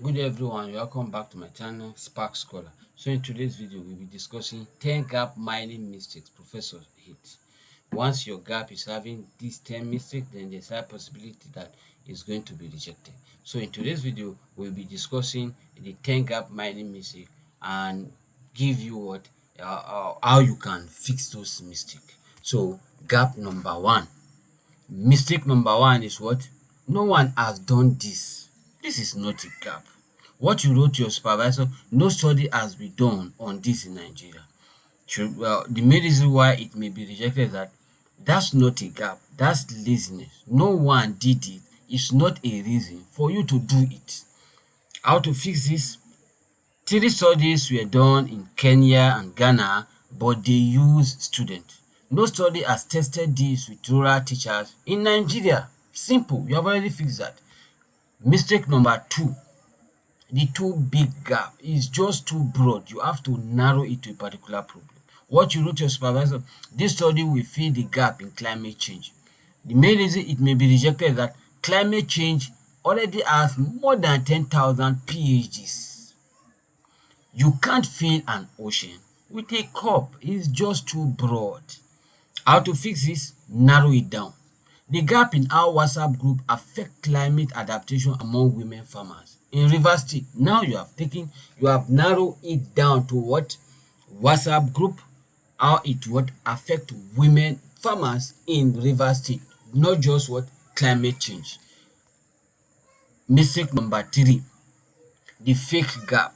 Good day everyone, welcome back to my channel Spark Scholar. So in today's video we'll be discussing 10 gap mining mistakes professor hit. Once your gap is having these 10 mistakes, then there's a possibility that it's going to be rejected. So in today's video we'll be discussing the 10 gap mining mistake and give you how you can fix those mistakes. So gap number one. Mistake number one is what? No one has done this. This is not a gap. What you wrote to your supervisor, no study has been done on this in Nigeria. Well, the main reason why it may be rejected is that that's not a gap. That's laziness. No one did it. It's not a reason for you to do it. How to fix this? 3 studies were done in Kenya and Ghana, but they use students. No study has tested this with rural teachers in Nigeria. Simple, you have already fixed that. Mistake number 2, the too big gap is just too broad. You have to narrow it to a particular problem. What you wrote to your supervisor, this study will fill the gap in climate change. The main reason it may be rejected is that climate change already has more than 10,000 PhDs. You can't fill an ocean with a cup. It's just too broad. How to fix this? Narrow it down. The gap in our WhatsApp group affect climate adaptation among women farmers in Rivers State. Now you have narrowed it down to what? WhatsApp group, how it would affect women farmers in Rivers State, not just what? Climate change. Mistake number 3, the fake gap.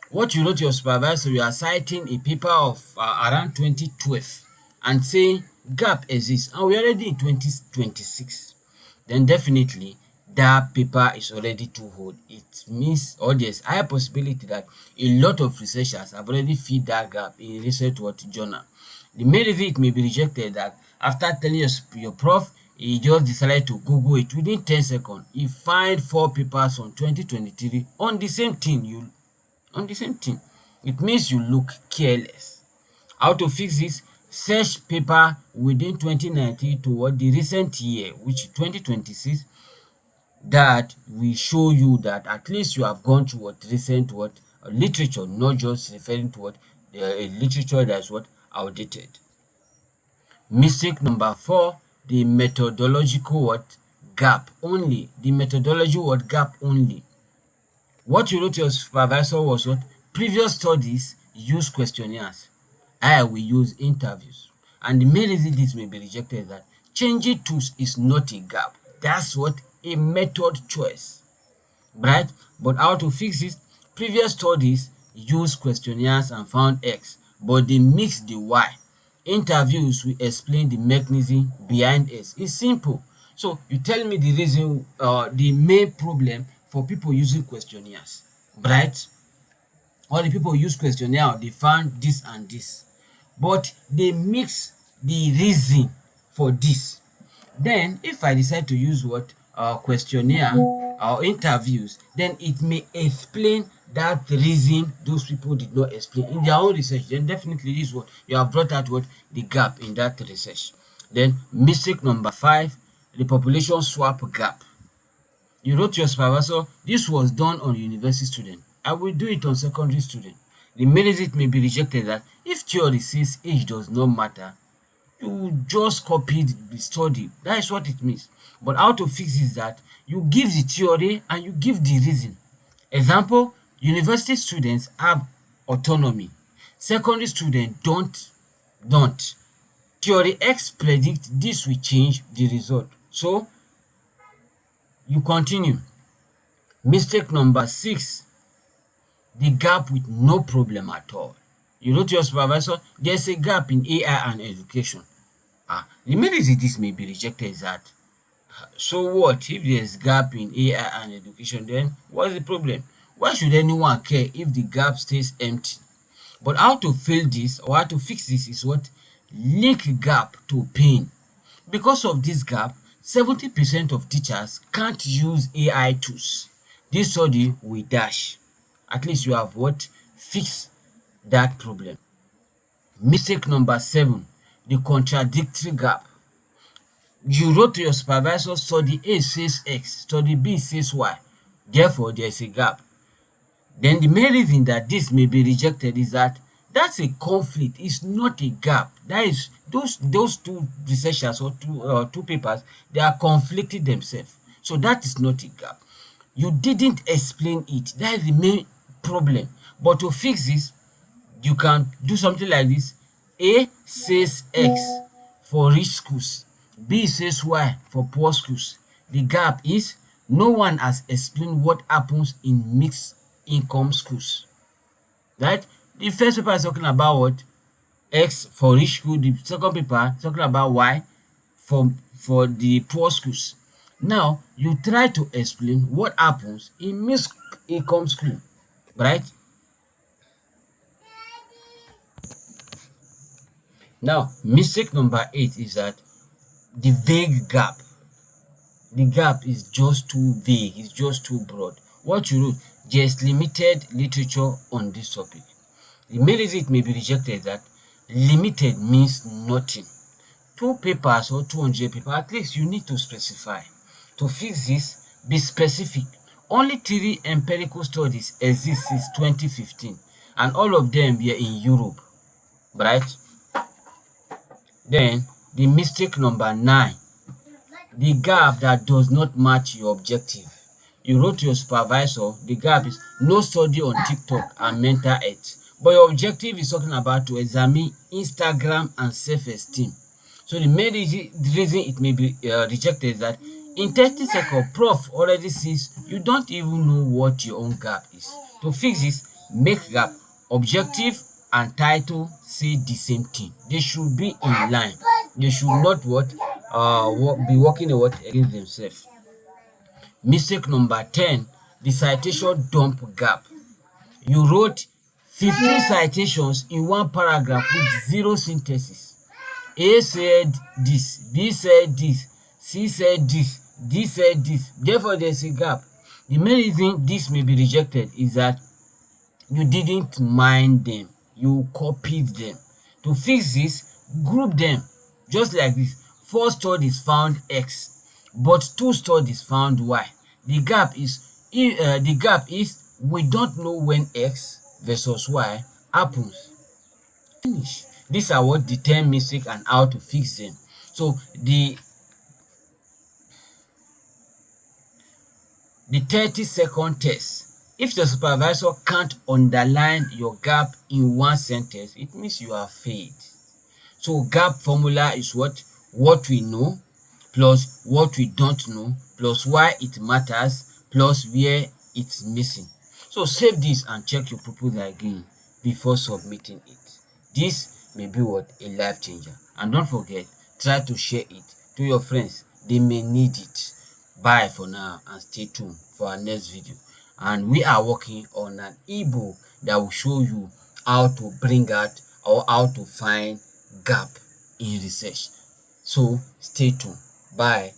What you wrote to your supervisor, you are citing a paper of around 2012 and saying gap exists, and we're already in 2026. Then definitely that paper is already too old. It means, or there's high possibility that a lot of researchers have already filled that gap in research journal. The main reason it may be rejected that after telling your prof, he just decided to Google it within 10 seconds. He find 4 papers on 2023 on the same thing. It means you look careless. How to fix this? Search paper within 2019 toward the recent year, which is 2026. That will show you that at least you have gone to recent literature, not just referring to literature that is outdated. Mistake number 4, the methodological gap only. The methodology gap only. What you wrote to your supervisor was previous studies use questionnaires. I will use interviews. And the main reason this may be rejected is that changing tools is not a gap. That's a method choice, right? But how to fix it? Previous studies use questionnaires and found X, but they mix the Y. Interviews will explain the mechanism behind S. It's simple. So you tell me the reason, the main problem for people using questionnaires, right? All the people use questionnaire, they found this and this, but they mix the reason for this. Then if I decide to use questionnaire or interviews, then it may explain that reason those people did not explain in their own research. Then definitely this you have brought out the gap in that research. Then mistake number 5, the population swap gap. You wrote to your supervisor, this was done on university student. I will do it on secondary student. The main reason it may be rejected that if theory says age does not matter, you just copied the study. That is what it means. But how to fix is that you give the theory and you give the reason. Example, university students have autonomy. Secondary students don't. Theory X predicts this will change the result. So you continue. Mistake number 6, the gap with no problem at all. You wrote to your supervisor, there's a gap in AI and education. The main reason this may be rejected is that, so what if there's gap in AI and education, then what's the problem? Why should anyone care if the gap stays empty? But how to fill this or how to fix this is link gap to pain. Because of this gap, 70% of teachers can't use AI tools. This study will dash. At least you have fixed that problem. Mistake number 7, the contradictory gap. You wrote to your supervisor, study A says X, study B says Y, Therefore, there is a gap. Then the main reason that this may be rejected is that that's a conflict. It's not a gap. That is, those two researchers or two papers, they are conflicting themselves. So that is not a gap. You didn't explain it. That is the main problem. But to fix this, you can do something like this. A says X for rich schools. B says Y for poor schools. The gap is no one has explained what happens in mixed income schools. Right? The first paper is talking about what? X for rich school. The second paper is talking about Y for the poor schools. Now, you try to explain what happens in mixed income school, right? Now, mistake number 8 is that the vague gap. The gap is just too vague, it's just too broad. What you wrote, there's limited literature on this topic. The main reason it may be rejected is that limited means nothing. 2 papers or 200 papers, at least you need to specify. To fix this, be specific. Only 3 empirical studies exist since 2015, and all of them were in Europe, right? Then, the mistake number 9, the gap that does not match your objective. You wrote to your supervisor, the gap is no study on TikTok and mental health. But your objective is talking about to examine Instagram and self-esteem. So the main reason it may be rejected is that in 30 seconds, Prof already says you don't even know what your own gap is. To fix this, make gap objective and title say the same thing. They should be in line. They should not be working against themselves. Mistake number 10, the citation-dump gap. You wrote 15 citations in one paragraph with 0 synthesis. A said this, B said this, C said this, D said this. Therefore, there's a gap. The main reason this may be rejected is that you didn't mind them. You copied them. To fix this, group them just like this. 4 studies found X, but 2 studies found Y. The gap is we don't know when X versus Y happens. Finish. These are what the 10 mistakes and how to fix them. So the 30-second test. If the supervisor can't underline your gap in one sentence, it means you have failed. So gap formula is what we know plus what we don't know plus why it matters plus where it's missing. So save this and check your proposal again before submitting it. This may be a life changer. And don't forget, try to share it to your friends. They may need it. Bye for now and stay tuned for our next video. And we are working on an ebook that will show you how to bring out or how to find gap in research. So stay tuned. Bye.